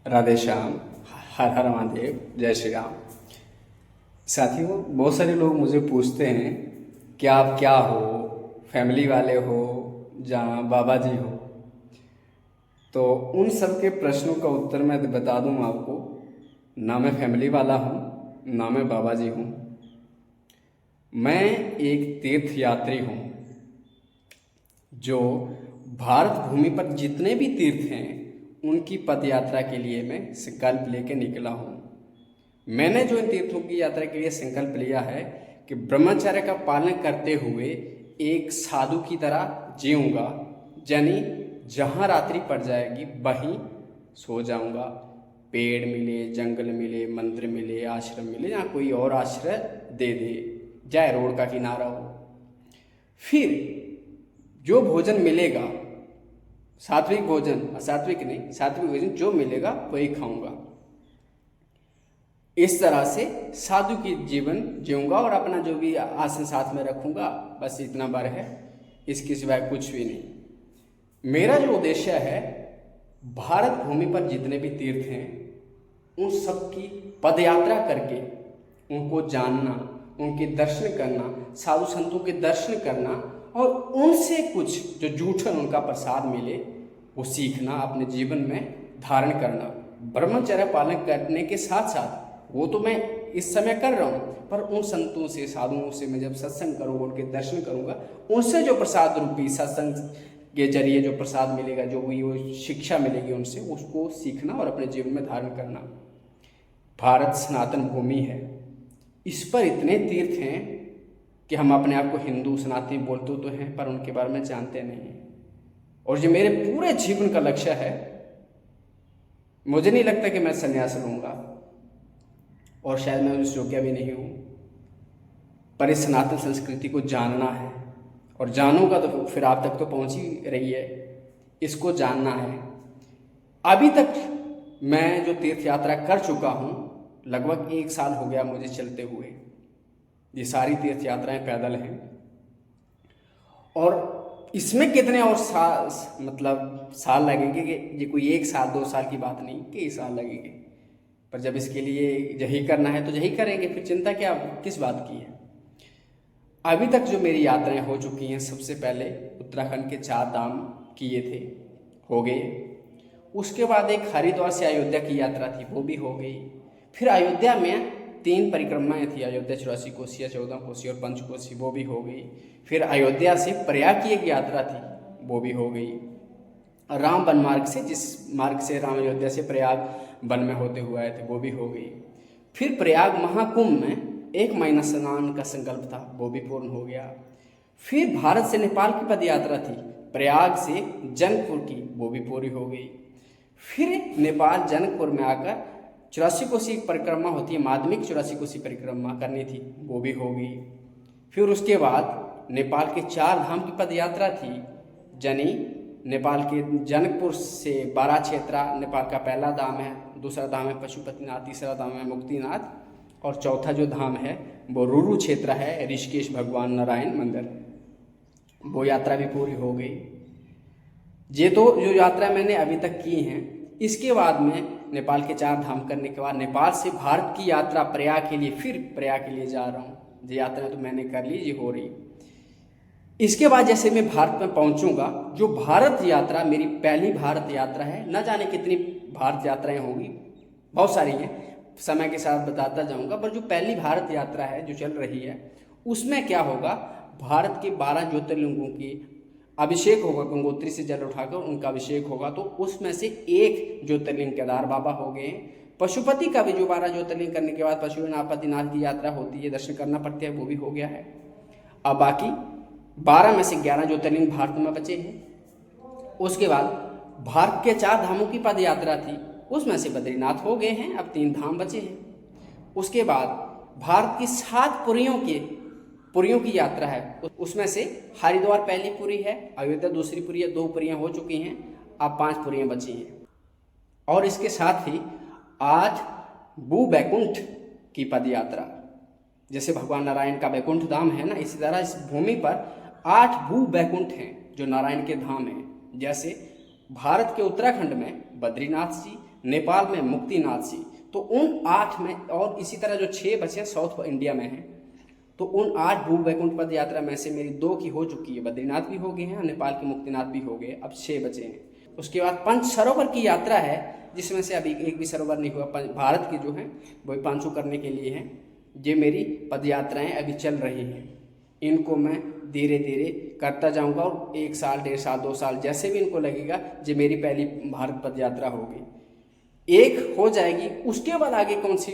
राधे श्याम। हर हर महादेव। जय श्री राम। साथियों, बहुत सारे लोग मुझे पूछते हैं कि आप क्या हो, फैमिली वाले हो जहाँ बाबा जी हो। तो उन सब के प्रश्नों का उत्तर मैं बता दूं आपको। ना मैं फैमिली वाला हूँ, ना मैं बाबा जी हूँ। मैं एक तीर्थ यात्री हूँ जो भारत भूमि पर जितने भी तीर्थ हैं उनकी पद यात्रा के लिए मैं संकल्प लेके निकला हूँ। मैंने जो इन तीर्थों की यात्रा के लिए संकल्प लिया है कि ब्रह्मचर्य का पालन करते हुए एक साधु की तरह जीऊँगा, यानी जहाँ रात्रि पड़ जाएगी वहीं सो जाऊँगा। पेड़ मिले, जंगल मिले, मंदिर मिले, आश्रम मिले, या कोई और आश्रय दे दे, चाहे रोड का किनारा हो। फिर जो भोजन मिलेगा, सात्विक भोजन, असात्विक नहीं, सात्विक भोजन जो मिलेगा वही खाऊंगा। इस तरह से साधु की जीवन जीऊंगा और अपना जो भी आसन साथ में रखूंगा, बस इतना बार है, इसके सिवाय कुछ भी नहीं। मेरा जो उद्देश्य है, भारत भूमि पर जितने भी तीर्थ हैं उन सब की पदयात्रा करके उनको जानना, उनके दर्शन करना, साधु संतों के दर्शन करना और उनसे कुछ जो जूठन उनका प्रसाद मिले वो सीखना, अपने जीवन में धारण करना। ब्रह्मचर्य पालन करने के साथ साथ वो तो मैं इस समय कर रहा हूँ, पर उन संतों से, साधुओं से मैं जब सत्संग करूँगा, उनके दर्शन करूँगा, उनसे जो प्रसाद रूपी सत्संग के जरिए जो प्रसाद मिलेगा, जो भी वो शिक्षा मिलेगी उनसे, उसको सीखना और अपने जीवन में धारण करना। भारत सनातन भूमि है, इस पर इतने तीर्थ हैं कि हम अपने आप को हिंदू सनातनी बोलते तो हैं, पर उनके बारे में जानते नहीं हैं। और जो मेरे पूरे जीवन का लक्ष्य है, मुझे नहीं लगता कि मैं संन्यास लूँगा, और शायद मैं उस योग्य भी नहीं हूँ, पर इस सनातन संस्कृति को जानना है। और जानूंगा तो फिर आप तक तो पहुँच ही रही है, इसको जानना है। अभी तक मैं जो तीर्थ यात्रा कर चुका हूँ, लगभग 1 साल हो गया मुझे चलते हुए। ये सारी तीर्थ यात्राएं पैदल हैं, और इसमें कितने और साल लगेंगे कि ये कोई 1 साल 2 साल की बात नहीं, कई साल लगेंगे। पर जब इसके लिए यही करना है तो यही करेंगे, फिर चिंता क्या, किस बात की है। अभी तक जो मेरी यात्राएं हो चुकी हैं, सबसे पहले उत्तराखंड के 4 धाम किए थे, हो गए। उसके बाद एक हरिद्वार से अयोध्या की यात्रा थी, वो भी हो गई। फिर अयोध्या में 3 परिक्रमाएं थी, अयोध्या 84 कोसी, 14 कोसी और 5 कोसी, वो भी हो गई। फिर अयोध्या से प्रयाग की एक यात्रा थी, वो भी हो गई। राम वन मार्ग से, जिस मार्ग से राम अयोध्या से प्रयाग वन में होते हुए आए थे, वो भी हो गई। फिर प्रयाग महाकुंभ में 1 महीना स्नान का संकल्प था, वो भी पूर्ण हो गया। फिर भारत से नेपाल की पद यात्रा थी, प्रयाग से जनकपुर की, वो भी पूरी हो गई। फिर नेपाल जनकपुर में आकर 84 कोसी परिक्रमा होती है, माध्यमिक 84 कोसी परिक्रमा करनी थी, वो भी हो गई। फिर उसके बाद नेपाल के 4 धाम की पद यात्रा थी, यानी नेपाल के जनकपुर से बारा क्षेत्रा नेपाल का पहला धाम है, दूसरा धाम है पशुपतिनाथ, तीसरा धाम है मुक्तिनाथ, और चौथा जो धाम है वो रुरु क्षेत्र है, ऋषिकेश भगवान नारायण मंदिर, वो यात्रा भी पूरी हो गई। ये तो जो यात्रा मैंने अभी तक की हैं। इसके बाद में नेपाल के 4 धाम करने के बाद नेपाल से भारत की यात्रा प्रयाग के लिए, फिर प्रयाग के लिए जा रहा हूँ। ये यात्रा तो मैंने कर ली, ये हो रही। इसके बाद जैसे मैं भारत में पहुंचूंगा, जो भारत यात्रा मेरी पहली भारत यात्रा है, न जाने कितनी भारत यात्राएं होंगी, बहुत सारी हैं, समय के साथ बताता जाऊंगा। पर जो पहली भारत यात्रा है जो चल रही है, उसमें क्या होगा, भारत के 12 ज्योतिर्लिंगों की अभिषेक होगा, गंगोत्री से जल उठाकर उनका अभिषेक होगा। तो उसमें से एक ज्योतिर्लिंग केदार बाबा हो गए। पशुपति का भी जो 12 ज्योतिर्लिंग करने के बाद पशुपतिनाथ की यात्रा होती है, दर्शन करना पड़ता है, वो भी हो गया है। अब बाकी 12 में से 11 ज्योतिर्लिंग भारत में बचे हैं। उसके बाद भारत के 4 धामों की पद यात्रा थी, उसमें से बद्रीनाथ हो गए हैं, अब 3 धाम बचे हैं। उसके बाद भारत की 7 पुरियों की यात्रा है, उसमें से हरिद्वार पहली पुरी है, अयोध्या दूसरी पुरी है, 2 पुरियाँ हो चुकी हैं, अब 5 पुरियाँ बची हैं। और इसके साथ ही आज भू बैकुंठ की पद यात्रा, जैसे भगवान नारायण का बैकुंठ धाम है ना, इसी तरह इस भूमि पर 8 भू बैकुंठ हैं जो नारायण के धाम हैं। जैसे भारत के उत्तराखंड में बद्रीनाथ जी, नेपाल में मुक्तिनाथ जी। तो उन 8 में, और इसी तरह जो 6 बचे हैं साउथ इंडिया में हैं, तो उन 8 भू वैकुंठ पद यात्रा में से मेरी 2 की हो चुकी है, बद्रीनाथ भी हो गए हैं और नेपाल के मुक्तिनाथ भी हो गए, अब 6 बचे हैं। उसके बाद 5 सरोवर की यात्रा है, जिसमें से अभी एक भी सरोवर नहीं हुआ। भारत की जो है वो 5 करने के लिए हैं। ये मेरी पद यात्राएँ अभी चल रही हैं, इनको मैं धीरे धीरे करता जाऊंगा और 1 साल, 1.5 साल, 2 साल जैसे भी इनको लगेगा, ये मेरी पहली भारत पद यात्रा होगी। एक हो जाएगी, उसके बाद आगे कौन सी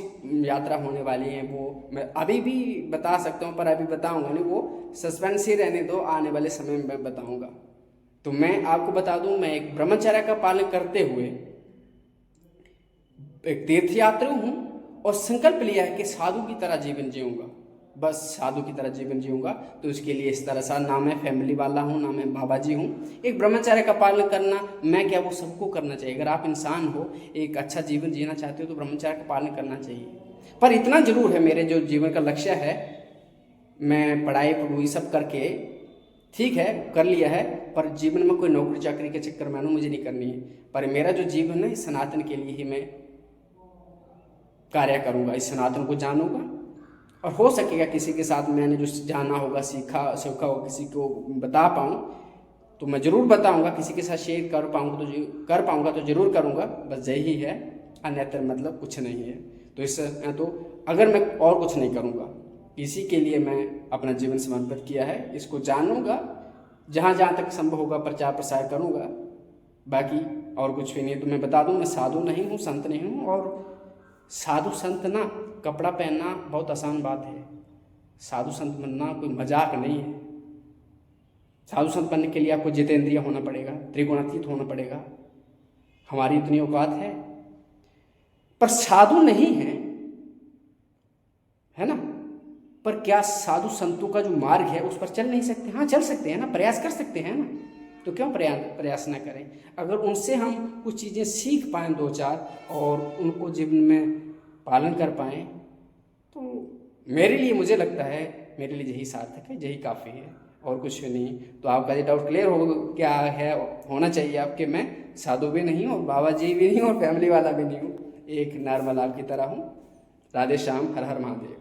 यात्रा होने वाली है वो मैं अभी भी बता सकता हूँ, पर अभी बताऊंगा नहीं, वो सस्पेंस ही रहने दो, आने वाले समय में मैं बताऊंगा। तो मैं आपको बता दूं, मैं एक ब्रह्मचर्य का पालन करते हुए एक तीर्थयात्री हूँ और संकल्प लिया है कि साधु की तरह जीवन जीऊँगा, बस साधु की तरह जीवन जीऊँगा। तो उसके लिए इस तरह सा, ना मैं फैमिली वाला हूँ, ना मैं बाबा जी हूँ। एक ब्रह्मचर्य का पालन करना, मैं क्या, वो सबको करना चाहिए। अगर आप इंसान हो, एक अच्छा जीवन जीना चाहते हो, तो ब्रह्मचर्य का पालन करना चाहिए। पर इतना जरूर है, मेरे जो जीवन का लक्ष्य है, मैं पढ़ाई पढ़ूई सब करके ठीक है कर लिया है, पर जीवन में कोई नौकरी चाकरी के चक्कर में मुझे नहीं करनी है। पर मेरा जो जीवन है, इस सनातन के लिए ही मैं कार्य करूँगा, इस सनातन को जानूँगा। और हो सकेगा किसी के साथ मैंने जो जाना होगा, सीखा होगा, किसी को बता पाऊँ तो मैं ज़रूर बताऊँगा, किसी के साथ शेयर कर पाऊँगा तो ज़रूर करूँगा, बस यही है, अन्यथा मतलब कुछ नहीं है। तो इस तो अगर मैं और कुछ नहीं करूँगा, इसी के लिए मैं अपना जीवन समर्पित किया है। इसको जानूँगा, जहाँ जहाँ तक संभव होगा प्रचार प्रसार करूँगा, बाकी और कुछ भी नहीं। तो मैं बता दूँ, मैं साधु नहीं हूँ, संत नहीं हूँ। और साधु संत ना, कपड़ा पहनना बहुत आसान बात है, साधु संत बनना कोई मजाक नहीं है। साधु संत बनने के लिए आपको जितेंद्रिय होना पड़ेगा, त्रिगुणातीत होना पड़ेगा, हमारी इतनी औकात है। पर साधु नहीं है ना, पर क्या साधु संतों का जो मार्ग है उस पर चल नहीं सकते? हाँ चल सकते हैं ना, प्रयास कर सकते हैं ना, तो क्यों प्रयास ना करें? अगर उनसे हम कुछ चीज़ें सीख पाएँ 2-4 और उनको जीवन में पालन कर पाएँ, तो मेरे लिए, मुझे लगता है मेरे लिए यही सार्थक है, यही काफ़ी है, और कुछ भी नहीं। तो आपका ये डाउट क्लियर हो क्या है, होना चाहिए आपके, मैं साधु भी नहीं हूँ और बाबा जी भी नहीं हूँ और फैमिली वाला भी नहीं हूँ, एक नॉर्मल आपकी तरह हूँ। राधे श्याम, हर हर महादेव।